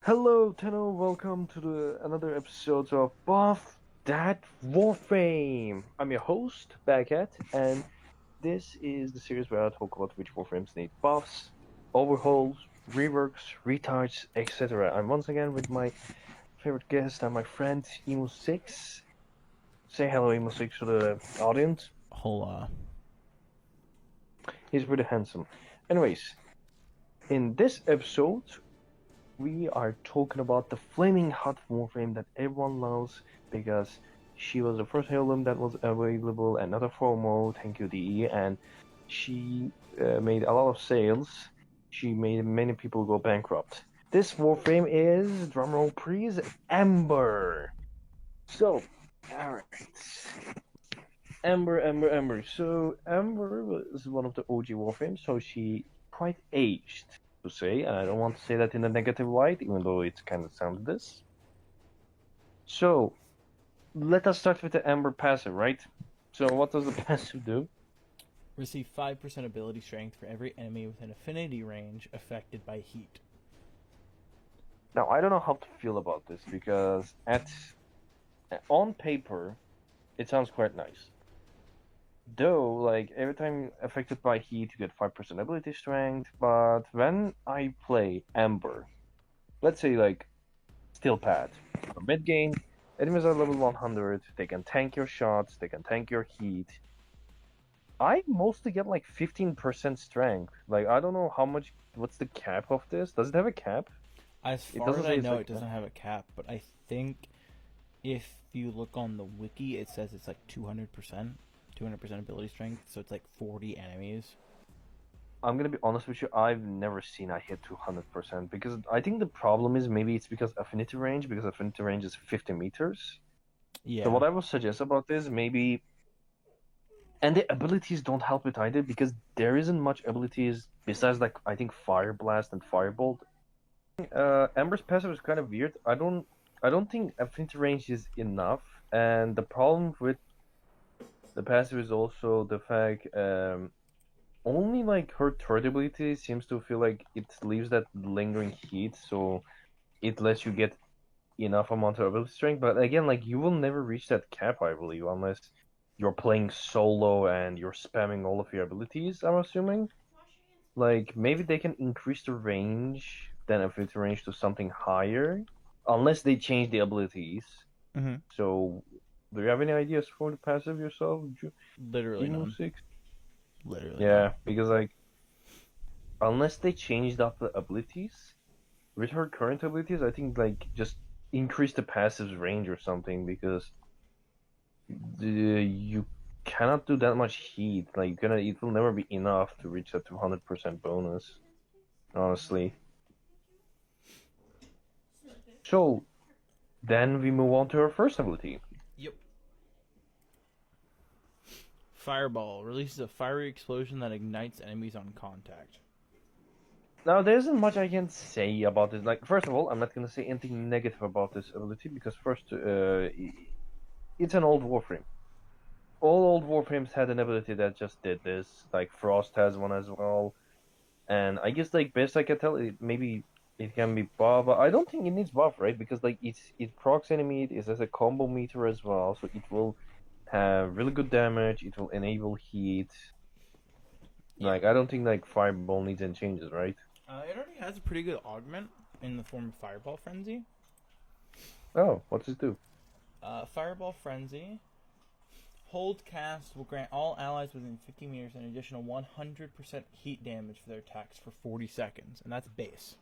Hello, Tenno. Welcome to another episode of Buff That Warframe. I'm your host, Baghead, and this is the series where I talk about which Warframes need buffs, overhauls, reworks, retards, etc. I'm once again with my favorite guest and my friend emu6. Say hello, emu6, to the audience. Hola. He's pretty handsome. Anyways, in this episode, we are talking about the flaming hot Warframe that everyone loves because she was the first heirloom that was available and not a FOMO, thank you DE, and she made a lot of sales. She made many people go bankrupt. This Warframe is, drumroll please, Ember. So, alright. Ember. So, Ember was one of the OG Warframes, so she quite aged to say. I don't want to say that in a negative light, even though it kind of sounded this. So, let us start with the Ember passive, right? So, what does the passive do? Receive 5% ability strength for every enemy within affinity range affected by heat. Now, I don't know how to feel about this because on paper, it sounds quite nice. Though, like, every time affected by heat, you get 5% ability strength, but when I play Ember, let's say, like, Steel Pad, mid game, enemies are level 100, they can tank your shots, they can tank your heat. I mostly get like 15% strength. Like, I don't know what's the cap of this? Does it have a cap? As It far doesn't as say I it's know, like, it doesn't have a cap, but I think if you look on the wiki, it says it's like 200%. 200% ability strength, so it's like 40 enemies. I'm gonna be honest with you, I've never seen I hit 200% because I think the problem is maybe it's because affinity range is 50 meters. So Yeah. what I would suggest about this, maybe, and the abilities don't help it either because there isn't much abilities besides like I think Fire Blast and Firebolt. Ember's passive is kind of weird. I don't think affinity range is enough, and the problem with the passive is also the fact only like her third ability seems to feel like it leaves that lingering heat, so it lets you get enough amount of ability strength. But again, like you will never reach that cap, I believe, unless you're playing solo and you're spamming all of your abilities, I'm assuming. Like maybe they can increase the range, then affinity range to something higher, unless they change the abilities. Mm-hmm. So, do you have any ideas for the passive yourself, Literally none. emu6? Literally none. Yeah, because like unless they changed up the abilities, with her current abilities, I think like just increase the passive's range or something because you cannot do that much heat. Like it will never be enough to reach that 200% bonus. Honestly. So then we move on to her first ability. Yep. Fireball releases a fiery explosion that ignites enemies on contact. Now there isn't much I can say about this. Like first of all, I'm not gonna say anything negative about this ability because first, it's an old Warframe. All old Warframes had an ability that just did this. Like Frost has one as well. And I guess like best I can tell, maybe it can be buff, but I don't think it needs buff, right? Because like it procs enemy, it has a combo meter as well, so it will have really good damage. It will enable heat. Yeah. Like I don't think like Fireball needs any changes, right? It already has a pretty good augment in the form of Fireball Frenzy. Oh, what's it do? Fireball Frenzy. Hold cast will grant all allies within 50 meters an additional 100% heat damage for their attacks for 40 seconds, and that's base.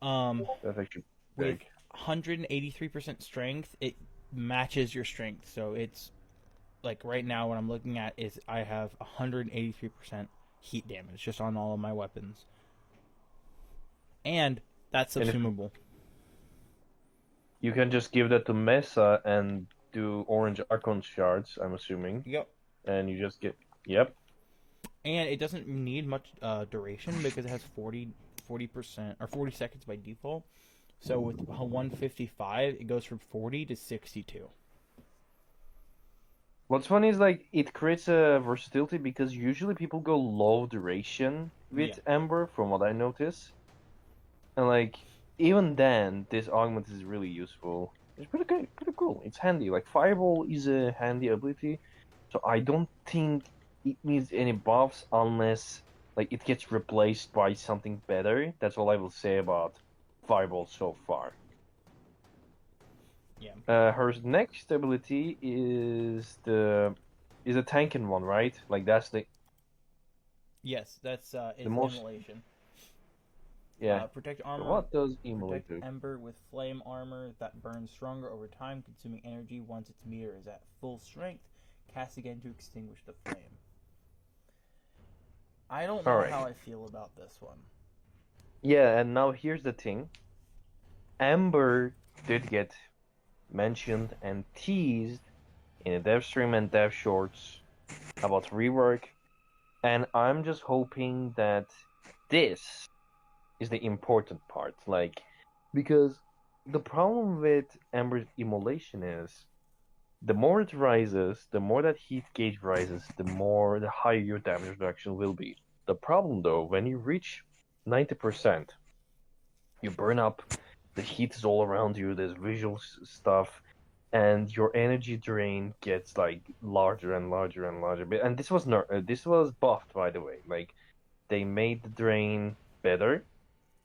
Um, That's actually with big. 183% strength, it matches your strength. So it's like right now what I'm looking at is I have 183% heat damage just on all of my weapons, and that's And if subsumable. you can just give that to Mesa and do orange Archon shards, I'm assuming, Yep. and you just get yep. And it doesn't need much duration because it has 40% or 40 seconds by default. So with 155, it goes from 40 to 62. What's funny is like it creates a versatility because usually people go low duration Yeah. with Ember, from what I notice. And like even then, this augment is really useful. It's pretty good, pretty cool. It's handy. Like Fireball is a handy ability, so I don't think it needs any buffs unless like it gets replaced by something better. That's all I will say about Fireball so far. Yeah. Her next ability is a tanking one, right? Like that's Yes, that's the it's most immolation. yeah. Protect So armor. what does Immolate Protect do? Ember with flame armor that burns stronger over time, consuming energy once its meter is at full strength. Cast again to extinguish the flame. I don't All know right. how I feel about this one. Yeah, and now here's the thing. Ember did get mentioned and teased in a dev stream and dev shorts about rework, and I'm just hoping that this is the important part. Like, because the problem with Ember's immolation is the more it rises, the more that heat gauge rises, the higher your damage reduction will be. The problem though, when you reach 90%, you burn up, the heat is all around you, there's visual stuff, and your energy drain gets like larger and larger and larger. And this was buffed by the way. Like they made the drain better,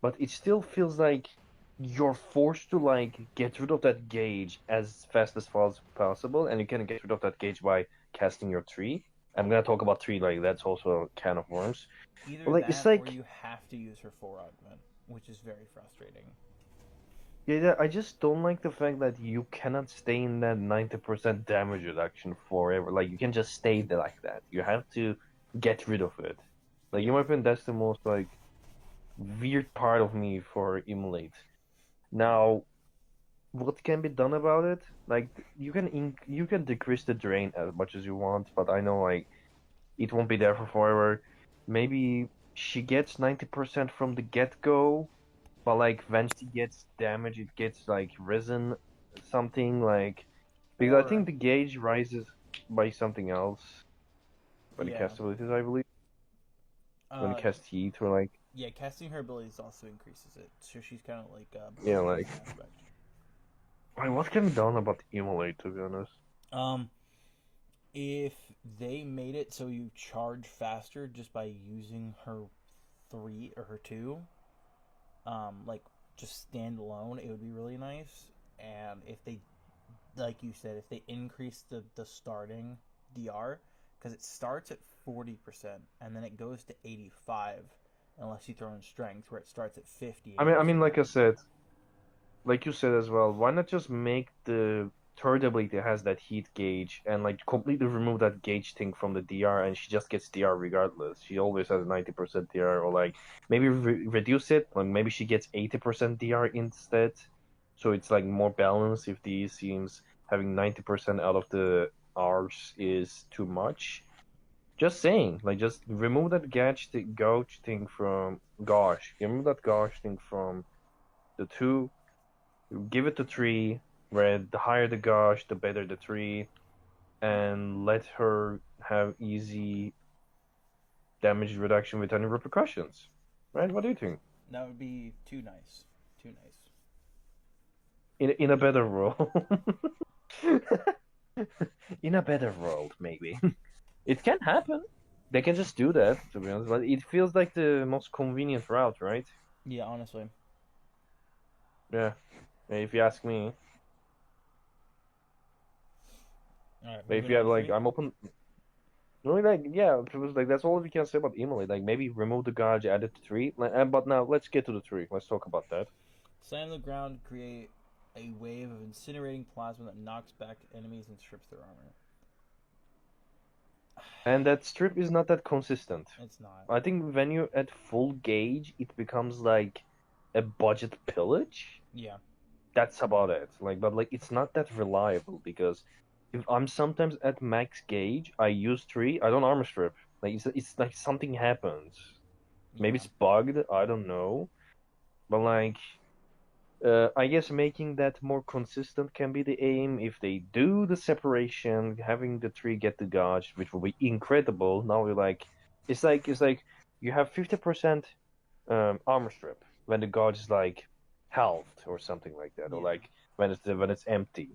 but it still feels like you're forced to like get rid of that gauge as fast as possible, and you can get rid of that gauge by casting your tree. I'm gonna talk about tree like that's also a can of worms. But Either like it's that or like you have to use her full augment, which is very frustrating. yeah, I just don't like the fact that you cannot stay in that 90% damage reduction forever. Like you can just stay there like that. You have to get rid of it. Like Yeah. in my opinion, that's the most like weird part of me for Immolate. Now, what can be done about it? Like you can decrease the drain as much as you want, but I know like it won't be there for forever. Maybe she gets 90% from the get-go, but like when she gets damage, it gets like risen something like because I Or think the gauge rises by something else when you yeah. cast abilities, I believe. When you Uh cast heat or like yeah, casting her abilities also increases it. So she's kind of like yeah, boosted in like that aspect. what can be done about Immolate to be honest? Um if they made it so you charge faster just by using her 3 or her 2, like just stand alone, it would be really nice. And if they, like you said, if they increase the starting DR, because it starts at 40% and then it goes to 85 unless you throw in strength, where it starts at 50 and I goes to mean, like I 90. said, like you said as well, why not just make the third ability that has that heat gauge and like completely remove that gauge thing from the DR and she just gets DR regardless. She always has 90% DR or like maybe reduce it, like maybe she gets 80% DR instead. So it's like more balanced if the seems having 90% out of the R's is too much. Just saying, like just remove that gauge thing from gosh, remove that gauge thing from the two, give it to tree, where the higher the gauge, the better the tree, and let her have easy damage reduction with any repercussions. Right? What do you think? That would be too nice. Too nice. In a better world. In a better world, maybe. It can happen. They can just do that, to be honest, but it feels like the most convenient route, right? Yeah, honestly. Yeah, if you ask me. All right, If moving you on have to like, 3. I'm open. Really, like, yeah, it was like that's all we can say about Emily. Like, maybe remove the gauge, add it to tree. But now let's get to the tree. Let's talk about that. Slam the ground, create a wave of incinerating plasma that knocks back enemies and strips their armor. And that strip is not that consistent. It's not. I think when you're at full gauge, it becomes like a budget pillage. Yeah. That's about it. Like, but like it's not that reliable because if I'm sometimes at max gauge, I use tree. I don't armor strip. Like it's like something happens. Maybe Yeah. it's bugged. I don't know. But like I guess making that more consistent can be the aim. If they do the separation, having the tree get the gauge, which will be incredible. Now you're like, it's like you have 50% armor strip when the gauge is like health or something like that, or Yeah. like when it's empty,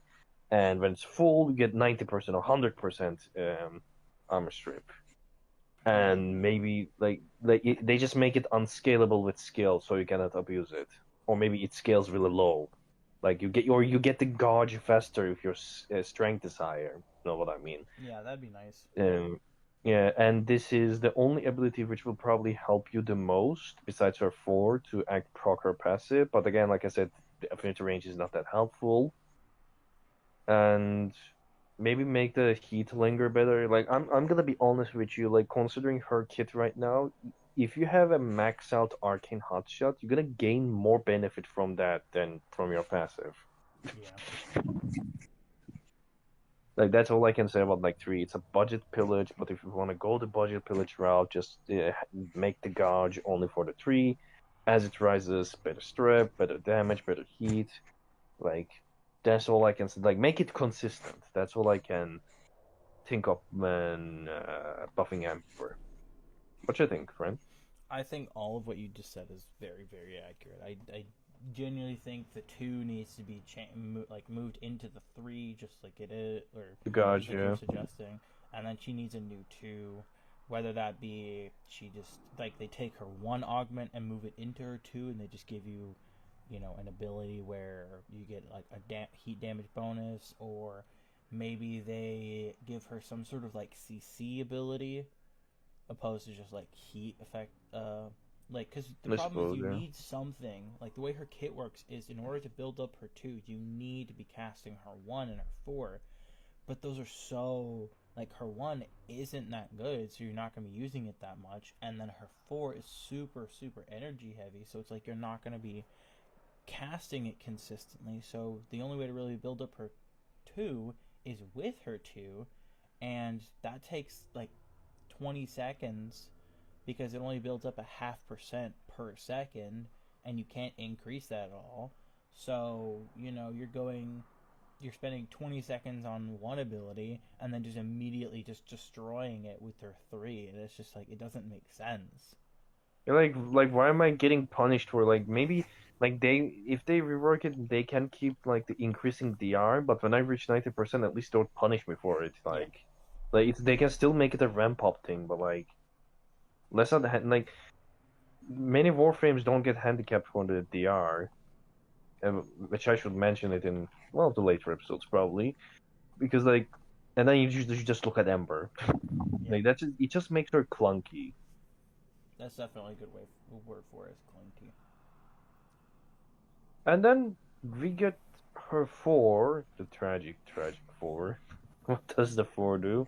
and when it's full, you get 90% or 100% armor strip. Yeah. And maybe they just make it unscalable with skill, so you cannot abuse it, or maybe it scales really low. Like you get the gauge faster if your strength is higher. You know what I mean? Yeah, that'd be nice. Um, yeah, and this is the only ability which will probably help you the most, besides her 4, to act proc or passive. But again, like I said, the affinity range is not that helpful. And maybe make the heat linger better. Like I'm gonna be honest with you, like considering her kit right now, if you have a max out arcane hotshot, you're gonna gain more benefit from that than from your passive. Yeah. Like that's all I can say about like 3. It's a budget pillage, but if you want to go the budget pillage route, just make the gauge only for the 3. As it rises, better strip, better damage, better heat. Like that's all I can say. Like make it consistent. That's all I can think of when buffing Ember. What you think, friend? I think all of what you just said is very, very accurate. I genuinely think the 2 needs to be moved into the 3, just like it is, or The just gauge, like you were yeah. suggesting. And then she needs a new 2, whether that be she just like they take her 1 augment and move it into her 2, and they just give you, an ability where you get like a heat damage bonus, or maybe they give her some sort of like CC ability opposed to just like heat effect. Because the I problem is suppose, you yeah. need something. Like the way her kit works is in order to build up her 2, you need to be casting her 1 and her 4. But those are so like her 1 isn't that good, so you're not going to be using it that much. And then her 4 is super super energy heavy, so it's like you're not going to be casting it consistently. So the only way to really build up her 2 is with her 2, and that takes like 20 seconds because it only builds up a 0.5% per second, and you can't increase that at all. So, you're spending 20 seconds on one ability and then just immediately just destroying it with their 3, and it's just like it doesn't make sense. You're like why am I getting punished for like maybe like they if they rework it they can keep like the increasing DR, but when I reach 90% at least don't punish me for it. Yeah. Like they can still make it a ramp up thing, but like let's not like many Warframes don't get handicapped for the DR, which I should mention it in one of the later episodes probably, because like, and then you just look at Ember, Yeah. like it just makes her clunky. That's definitely a good word for it, is clunky. And then we get her 4, the tragic 4. What does the 4 do?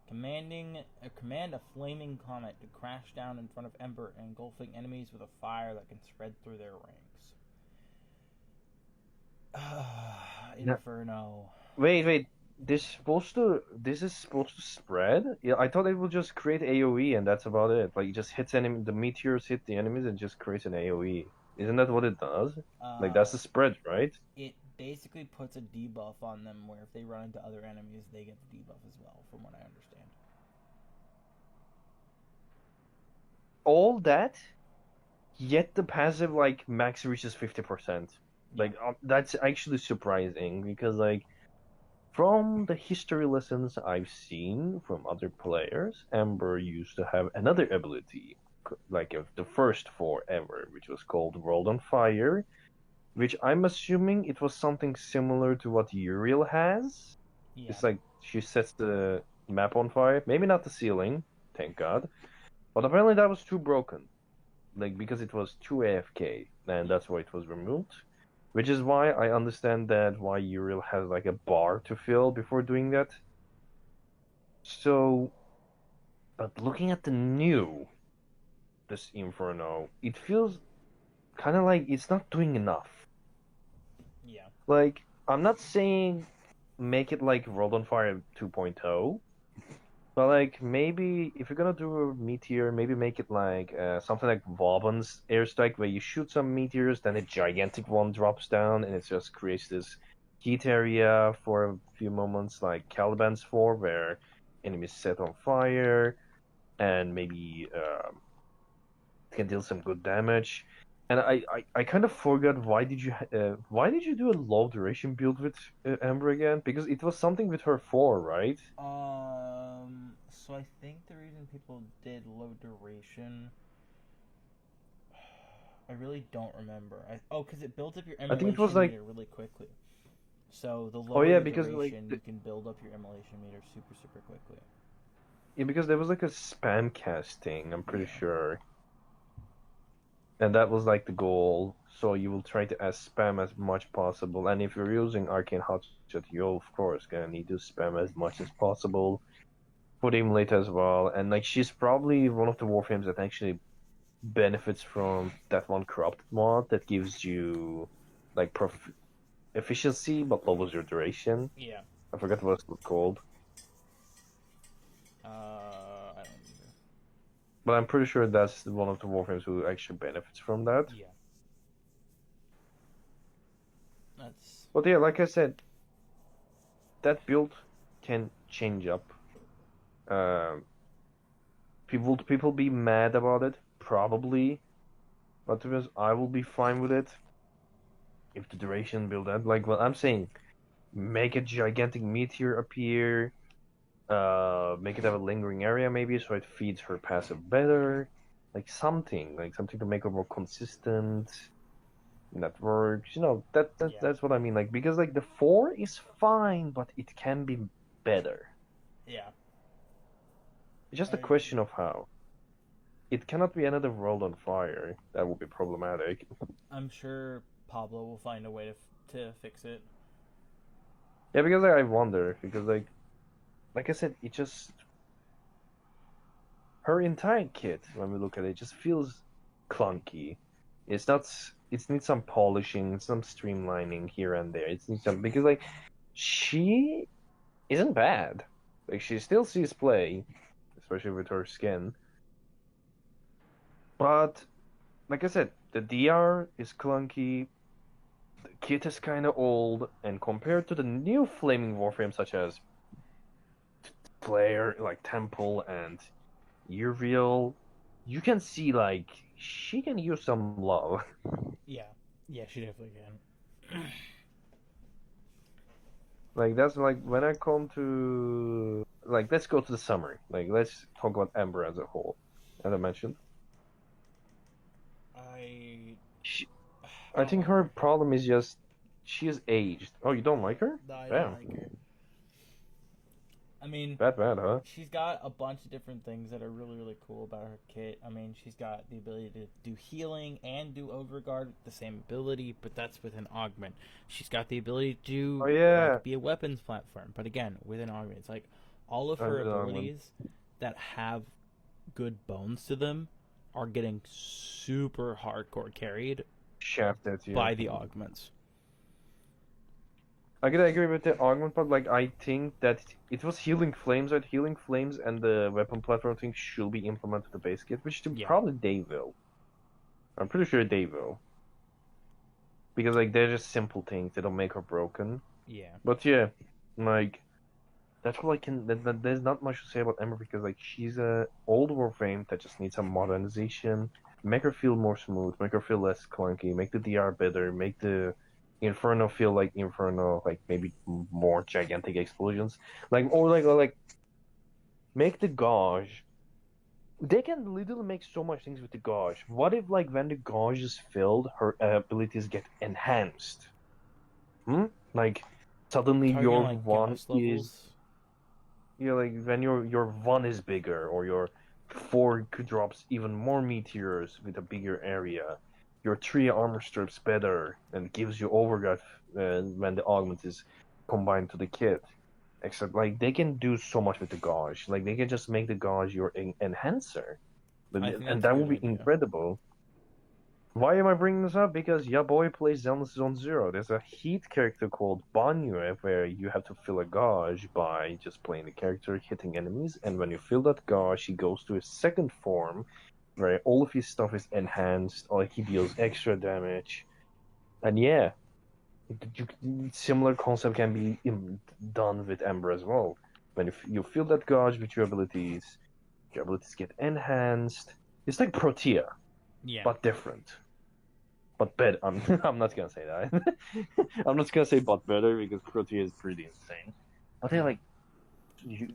Command a flaming comet to crash down in front of Ember, engulfing enemies with a fire that can spread through their ranks. No, Inferno. wait. This is supposed to spread? Yeah, I thought it would just create AoE and that's about it. Like it just hits the meteors hit the enemies and just creates an AoE. Isn't that what it does? Like that's Uh, the spread, right? it basically puts a debuff on them where if they run into other enemies, they get the debuff as well, from what I understand. All that, yet the passive like max reaches 50%. Yeah. Like that's actually surprising because like from the history lessons I've seen from other players, Ember used to have another ability, like the first 4 ever, which was called World on Fire, which I'm assuming it was something similar to what Uriel has. Yeah. It's like she sets the map on fire, maybe not the ceiling, thank God, but apparently that was too broken, like because it was too AFK, and Yeah. that's why it was removed. Which is why I understand that why Uriel has like a bar to fill before doing that. So, but looking at the new this Inferno, it feels kind of like it's not doing enough. Yeah. Like I'm not saying make it like World on Fire 2.0, but like maybe if you're gonna do a meteor, maybe make it like something like Vauban's airstrike, where you shoot some meteors, then a gigantic one drops down, and it just creates this heat area for a few moments, like Caliban's 4, where enemies set on fire, and maybe can deal some good damage. And I kind of forgot why did you do a low duration build with Ember again? Because it was something with her 4, right? So I think the reason people did low duration, I really don't remember. Because it builds up your I think it was emulation like, meter really quickly. So the oh lower yeah, the because like duration, you can build up your emulation meter super super quickly. yeah, because there was like a spam casting, I'm pretty Yeah. sure. And that was like the goal. So you will try to as spam as much possible. And if you're using Arcane Hotshot, you of course gonna need to spam as much as possible. Put him late as well. And like she's probably one of the Warframes that actually benefits from that one corrupted mod that gives you like efficiency but lowers your duration. Yeah. I forgot what it's called. I don't remember. But I'm pretty sure that's one of the Warframes who actually benefits from that. Yeah. That's But yeah, like I said, that build can change up. Um, people be mad about it? Probably. But to be honest, I will be fine with it. If the duration build that, like what I'm saying, make a gigantic meteor appear, make it have a lingering area maybe so it feeds her passive better. Like something to make her more consistent. That works. yeah. That's what I mean. Like because like the 4 is fine, but it can be better. Yeah. It's just I a question of how. It cannot be another world on fire. That would be problematic. I'm sure Pablo will find a way to fix it. Yeah, because I wonder because like I said, it just her entire kit when we look at it just feels clunky. It's not. It needs some polishing, some streamlining here and there. It needs some because like she isn't bad. Like she still sees play, especially with her skin. But like I said, the DR is clunky. The kit is kind of old, and compared to the new flaming warframes such as Player, like Temple and Uriel, you can see like she can use some love. Yeah. Yeah, she definitely can. Like that's like when I come to like let's go to the summer. Like let's talk about Ember as a whole. As I mentioned, I she, I I don't think like her her. problem is just she is aged. Oh, you don't like her? No, I don't Damn, like her. I mean, bad, huh? she's got a bunch of different things that are really really cool about her kit. I mean, she's got the ability to do healing and do overguard with the same ability, but that's with an augment. She's got the ability Oh to yeah, like be a weapons platform, but again, with an augment. It's like all of her under the augment. abilities that have good bones to them are getting super hardcore carried Shafted you. by the augments. I gotta agree with the augment part. Like I think that it was healing flames, right? Healing flames and the weapon platform thing should be implemented to the base kit, which Yeah. probably they will. I'm pretty sure they will. Because like they're just simple things, they don't make her broken. Yeah. But yeah, like that's all I can. There's not much to say about Ember because like she's a old Warframe that just needs some modernization. Make her feel more smooth, make her feel less clunky, make the DR better, make the Inferno feel like Inferno, like maybe more gigantic explosions, like make the gauge. They can literally make so much things with the gauge. What if like when the gauge is filled, her abilities get enhanced? Hmm? Like suddenly Targeting your like one Gauss is levels. like when your one is bigger or your 4 drops even more meteors with a bigger area. Your 3 armor strips better and gives you overguard when the augment is combined to the kit. Except like they can do so much with the gauge. Like they can just make the gauge your enhancer, I think and that's a that good would be idea. incredible. Why am I bringing this up? Because your boy plays Zelda Zone Zero. There's a Heat character called Banyu where you have to fill a gauge by just playing the character, hitting enemies, and when you fill that gauge, he goes to his second form where all of his stuff is enhanced, or he deals extra damage. And yeah, similar concept can be done with Ember as well. When you fill that gauge with your abilities get enhanced. It's like Protea, Yeah. but different. But better. I'm not gonna say that. I'm not gonna say but better because Protea is pretty insane. I'll tell you, like, you,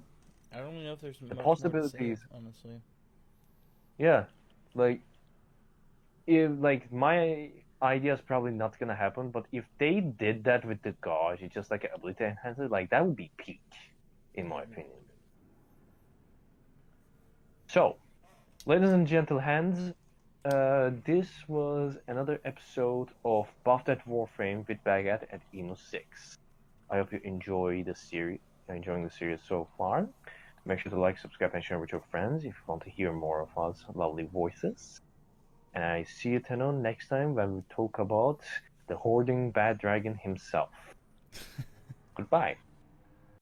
I don't really know if there's the much more to say, possibilities. honestly. Yeah, like if like my idea is probably not gonna happen, but if they did that with the gauge, it's just like an ability enhancer, like that would be peak, in my opinion. So, ladies and gentle hands, this was another episode of Buff That Warframe with Bagat and emu6. I hope you enjoy the series, enjoying the series so far. Make sure to like, subscribe, and share with your friends if you want to hear more of us lovely voices. And I see you, Tenno, next time when we talk about the hoarding bad dragon himself. Goodbye.